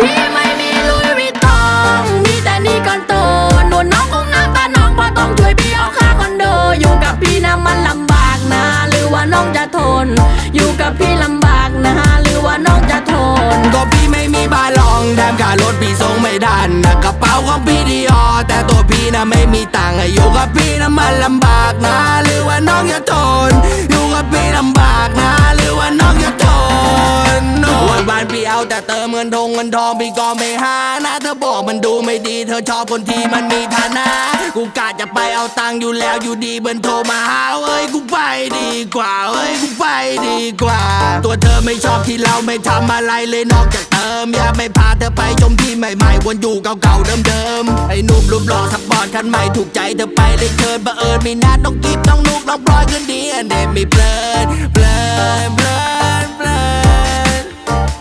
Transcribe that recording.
พี่ไม่มีลุยวิตตองมีแต่นี่ก่อนโตหนูน้องคงน้ำตาน้องเพราะต้องช่วยพี่เอาค่าคอนโดอยู่กับพี่นะมันลำบากนะหรือว่าน้องจะทนอยู่กับพี่ลำบากนะหรือว่าน้องจะทนก็พี่ไม่มีบ้านรองแถมค่ารถพี่ส่งไม่ทันนะกระเป๋าของพี่ดีออแต่ตัวพี่นะไม่มีตังค์อยู่กับพี่นะมันลำบากนะหรือว่าน้องจะทนอยู่กับพี่ลำบากนะหรือว่าน้องจะทนวันพี่เอาแต่เติมเงินทองพี่ก็ไม่หานะเธอบอกมันดูไม่ดีเธอชอบคนที่มันมีฐานะกูกะจะไปเอาตังค์อยู่แล้วอยู่ดีเบิ้ลโทรมาหากูไปดีกว่ากูไปดีกว่าตัวเธอไม่ชอบที่เราไม่ทำอะไรเลยนอกจากเติมอยากไม่พาเธอไปชมที่ใหม่ๆวนอยู่เก่าๆเดิมๆไอ้หนุ่มรูปหล่อสปอร์ตคันใหม่ถูกใจเธอไปเลยเชิญบังเอิญมีนัดน้องกิ๊บน้องนุ๊กน้องพลอยคืนดีอันเดมมีเพลิน